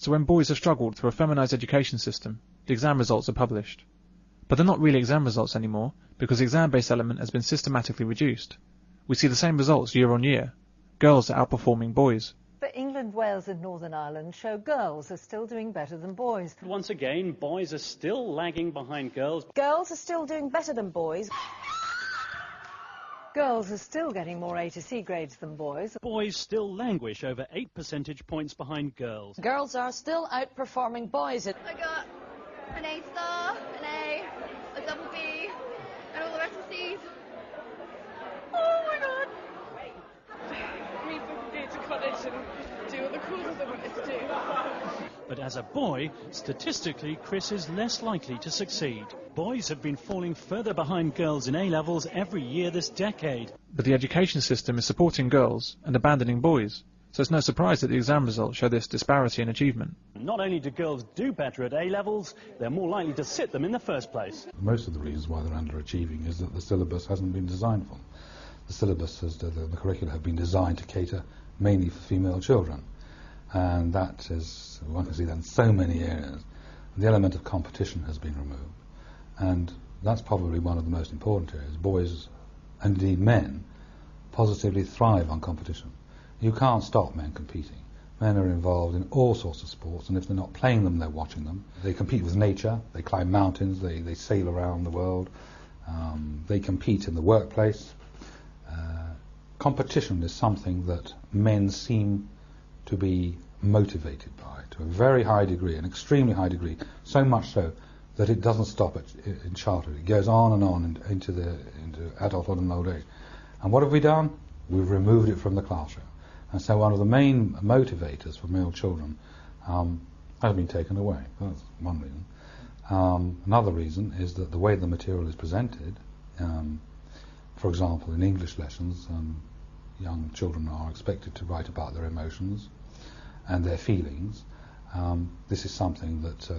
So when boys have struggled through a feminised education system, the exam results are published. But they're not really exam results anymore, because the exam-based element has been systematically reduced. We see the same results year on year. Girls are outperforming boys. But England, Wales and Northern Ireland show girls are still doing better than boys. Once again, boys are still lagging behind girls. Girls are still doing better than boys. Girls are still getting more A to C grades than boys. Boys still languish over 8 percentage points behind girls. Girls are still outperforming boys. I got an A star, an A, a double B, and all the rest of C's. Oh my god! Means we can go to college and do what the courses I wanted to do. But as a boy, statistically, Chris is less likely to succeed. Boys have been falling further behind girls in A-levels every year this decade. But the education system is supporting girls and abandoning boys, so it's no surprise that the exam results show this disparity in achievement. Not only do girls do better at A-levels, they're more likely to sit them in the first place. Most of the reasons why they're underachieving is that the syllabus hasn't been designed for them. The syllabus, the curricula have been designed to cater mainly for female children. And that is, one can see that in so many areas. The element of competition has been removed. And that's probably one of the most important areas. Boys, and indeed men, positively thrive on competition. You can't stop men competing. Men are involved in all sorts of sports, and if they're not playing them, they're watching them. They compete with nature, they climb mountains, they sail around the world, they compete in the workplace. Competition is something that men seem to be motivated by to a very high degree, an extremely high degree, so much so that it doesn't stop in childhood. It goes on and on into adulthood and old age. And what have we done? We've removed it from the classroom. And so one of the main motivators for male children has been taken away. That's one reason. Another reason is that the way the material is presented, for example, in English lessons, young children are expected to write about their emotions and their feelings. This is something that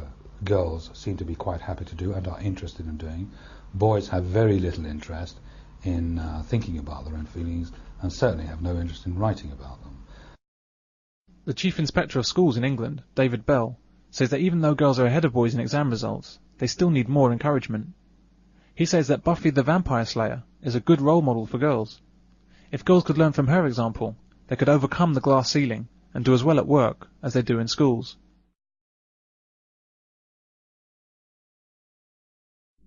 girls seem to be quite happy to do and are interested in doing. Boys have very little interest in thinking about their own feelings and certainly have no interest in writing about them. The Chief Inspector of Schools in England, David Bell, says that even though girls are ahead of boys in exam results, they still need more encouragement. He says that Buffy the Vampire Slayer is a good role model for girls. If girls could learn from her example, they could overcome the glass ceiling and do as well at work as they do in schools.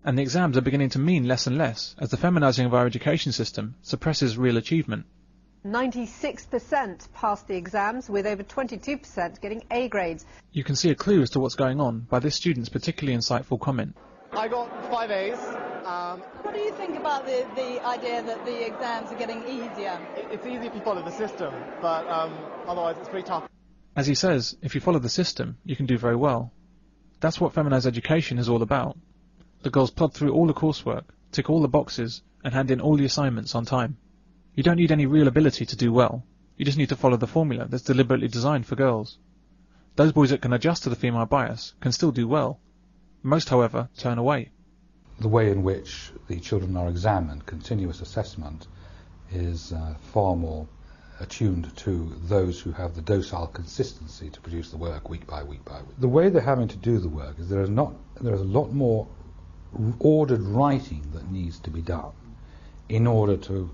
And the exams are beginning to mean less and less as the feminising of our education system suppresses real achievement. 96% passed the exams, with over 22% getting A grades. You can see a clue as to what's going on by this student's particularly insightful comment. I got 5 A's. What do you think about the idea that the exams are getting easier? It's easy if you follow the system, but otherwise it's pretty tough. As he says, if you follow the system, you can do very well. That's what feminised education is all about. The girls plod through all the coursework, tick all the boxes, and hand in all the assignments on time. You don't need any real ability to do well. You just need to follow the formula that's deliberately designed for girls. Those boys that can adjust to the female bias can still do well. Most, however, turn away. The way in which the children are examined, continuous assessment, is far more attuned to those who have the docile consistency to produce the work week by week by week. The way they're having to do the work is there is a lot more ordered writing that needs to be done in order to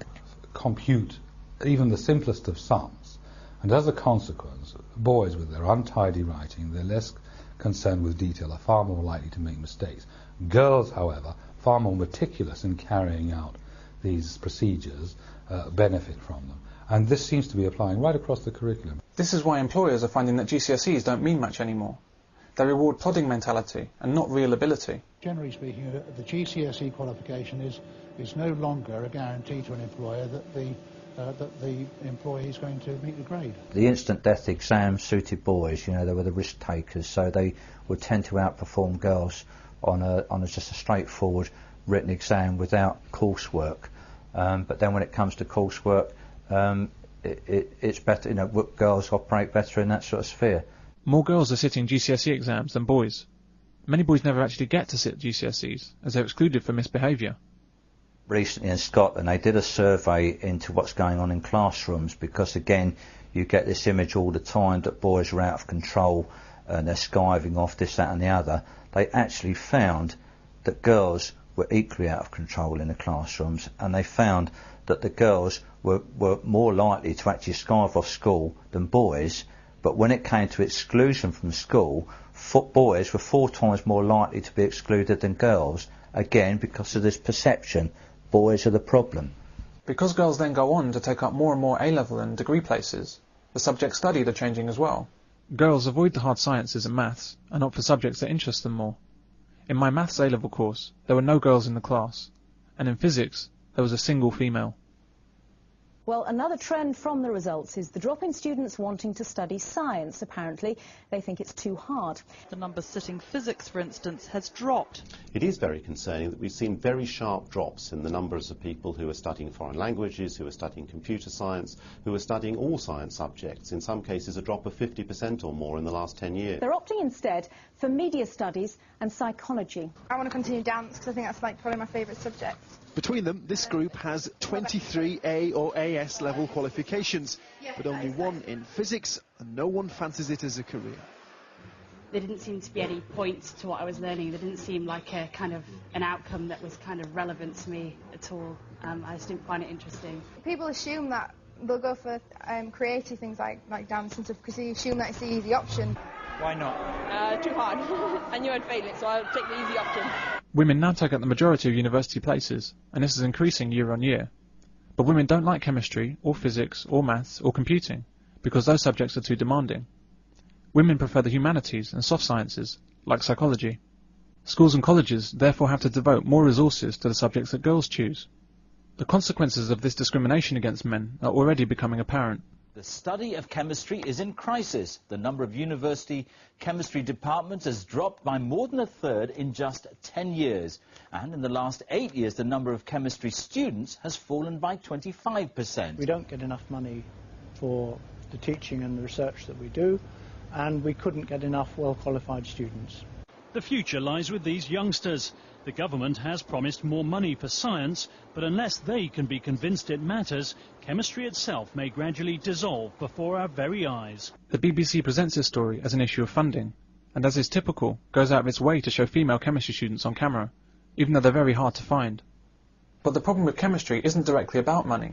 compute even the simplest of sums. And as a consequence, boys with their untidy writing, they're less concerned with detail, are far more likely to make mistakes. Girls, however, far more meticulous in carrying out these procedures, benefit from them. And this seems to be applying right across the curriculum. This is why employers are finding that GCSEs don't mean much anymore. They reward plodding mentality and not real ability. Generally speaking, the GCSE qualification is no longer a guarantee to an employer that the employee is going to meet the grade. The instant death exams suited boys. You know, they were the risk takers, so they would tend to outperform girls on just a straightforward written exam without coursework. But then when it comes to coursework, it's better. You know, girls operate better in that sort of sphere. More girls are sitting GCSE exams than boys. Many boys never actually get to sit GCSEs, as they're excluded for misbehaviour. Recently in Scotland, they did a survey into what's going on in classrooms, because again, you get this image all the time that boys are out of control and they're skiving off this, that and the other, they actually found that girls were equally out of control in the classrooms, and they found that the girls were more likely to actually skive off school than boys, but when it came to exclusion from school, boys were 4 times more likely to be excluded than girls, again because of this perception, boys are the problem. Because girls then go on to take up more and more A-level and degree places, the subjects studied are changing as well. Girls avoid the hard sciences and maths and opt for subjects that interest them more. In my maths A-level course, there were no girls in the class, and in physics, there was a single female. Well, another trend from the results is the drop in students wanting to study science. Apparently, they think it's too hard. The number sitting physics, for instance, has dropped. It is very concerning that we've seen very sharp drops in the numbers of people who are studying foreign languages, who are studying computer science, who are studying all science subjects. In some cases, a drop of 50% or more in the last 10 years. They're opting instead for media studies and psychology. I want to continue dance because I think that's probably my favourite subject. Between them, this group has 23 A or AS level qualifications, but only one in physics, and no one fancies it as a career. There didn't seem to be any points to what I was learning. There didn't seem like a kind of an outcome that was kind of relevant to me at all. I just didn't find it interesting. People assume that they'll go for creative things like dance and stuff because they assume that it's the easy option. Why not? Too hard. I knew I'd fail it, so I'll take the easy option. Women now take up the majority of university places, and this is increasing year on year. But women don't like chemistry, or physics, or maths, or computing, because those subjects are too demanding. Women prefer the humanities and soft sciences, like psychology. Schools and colleges therefore have to devote more resources to the subjects that girls choose. The consequences of this discrimination against men are already becoming apparent. The study of chemistry is in crisis. The number of university chemistry departments has dropped by more than a third in just 10 years. And in the last 8 years, the number of chemistry students has fallen by 25%. We don't get enough money for the teaching and the research that we do, and we couldn't get enough well-qualified students. The future lies with these youngsters. The government has promised more money for science, but unless they can be convinced it matters, chemistry itself may gradually dissolve before our very eyes. The BBC presents this story as an issue of funding, and as is typical, goes out of its way to show female chemistry students on camera, even though they're very hard to find. But the problem with chemistry isn't directly about money.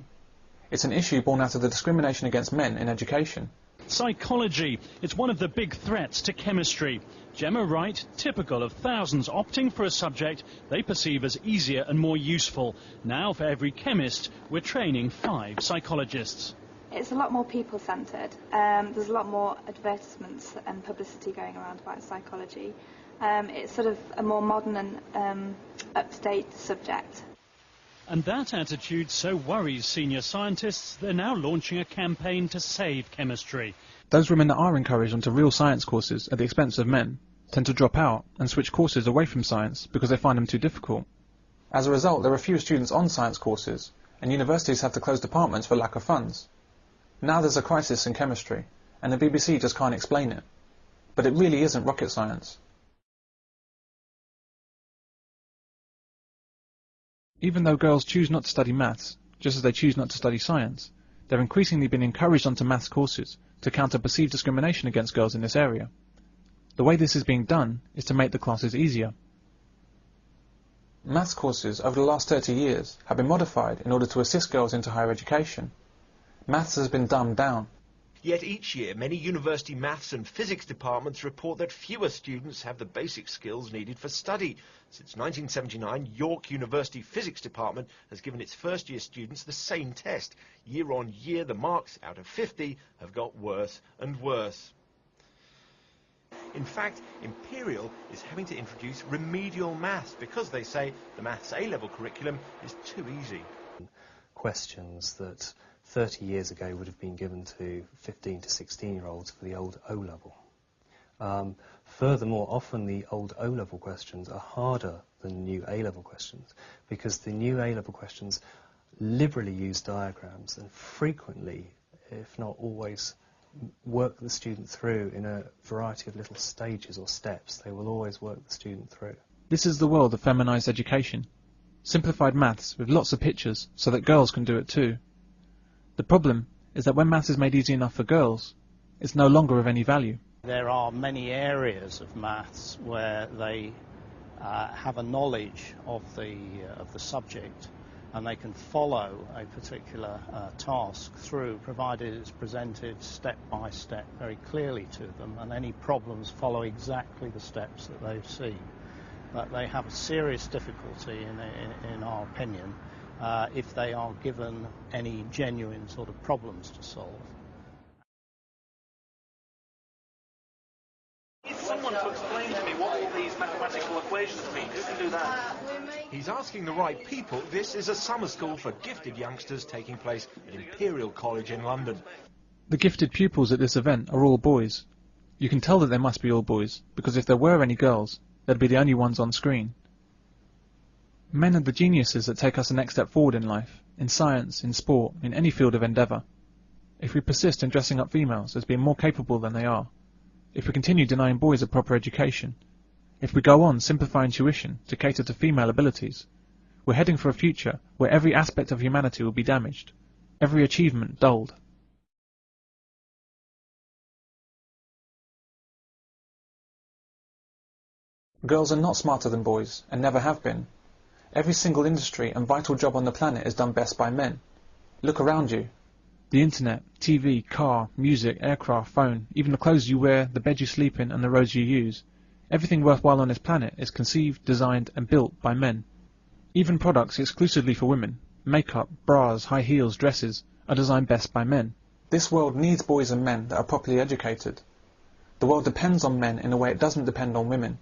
It's an issue born out of the discrimination against men in education. Psychology. It's one of the big threats to chemistry. Gemma Wright, typical of thousands opting for a subject they perceive as easier and more useful. Now, for every chemist, we're training 5 psychologists. It's a lot more people-centred. There's a lot more advertisements and publicity going around about psychology. It's sort of a more modern and up-to-date subject. And that attitude so worries senior scientists, they're now launching a campaign to save chemistry. Those women that are encouraged onto real science courses at the expense of men tend to drop out and switch courses away from science because they find them too difficult. As a result, there are fewer students on science courses, and universities have to close departments for lack of funds. Now there's a crisis in chemistry, and the BBC just can't explain it. But it really isn't rocket science. Even though girls choose not to study maths, just as they choose not to study science, they're increasingly being encouraged onto maths courses to counter perceived discrimination against girls in this area. The way this is being done is to make the classes easier. Maths courses over the last 30 years have been modified in order to assist girls into higher education. Maths has been dumbed down. Yet each year, many university maths and physics departments report that fewer students have the basic skills needed for study. Since 1979, York University Physics Department has given its first-year students the same test. Year on year, the marks out of 50 have got worse and worse. In fact, Imperial is having to introduce remedial maths because they say the maths A-level curriculum is too easy. Questions that 30 years ago would have been given to 15 to 16-year-olds for the old O-level. Furthermore, often the old O-level questions are harder than new A-level questions because the new A-level questions liberally use diagrams and frequently, if not always, work the student through in a variety of little stages or steps. They will always work the student through. This is the world of feminised education. Simplified maths with lots of pictures so that girls can do it too. The problem is that when maths is made easy enough for girls, it's no longer of any value. There are many areas of maths where they have a knowledge of the subject, and they can follow a particular task through, provided it's presented step by step very clearly to them, and any problems follow exactly the steps that they've seen. But they have a serious difficulty, in our opinion, if they are given any genuine sort of problems to solve. Someone to explain to me what all these mathematical equations mean. Who can do that? He's asking the right people. This is a summer school for gifted youngsters taking place at Imperial College in London. The gifted pupils at this event are all boys. You can tell that they must be all boys, because if there were any girls, they'd be the only ones on screen. Men are the geniuses that take us the next step forward in life, in science, in sport, in any field of endeavour. If we persist in dressing up females as being more capable than they are, if we continue denying boys a proper education, if we go on simplifying tuition to cater to female abilities, we're heading for a future where every aspect of humanity will be damaged, every achievement dulled. Girls are not smarter than boys, and never have been. Every single industry and vital job on the planet is done best by men. Look around you. The internet, TV, car, music, aircraft, phone, even the clothes you wear, the bed you sleep in, and the roads you use. Everything worthwhile on this planet is conceived, designed, and built by men. Even products exclusively for women, makeup, bras, high heels, dresses, are designed best by men. This world needs boys and men that are properly educated. The world depends on men in a way it doesn't depend on women.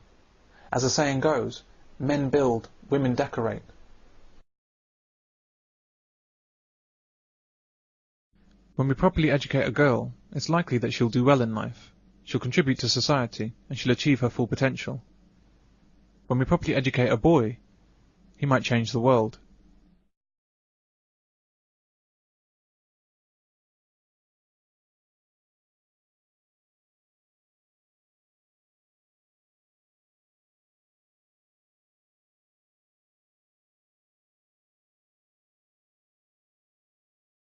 As the saying goes, men build, women decorate. When we properly educate a girl, it's likely that she'll do well in life. She'll contribute to society, and she'll achieve her full potential. When we properly educate a boy, he might change the world.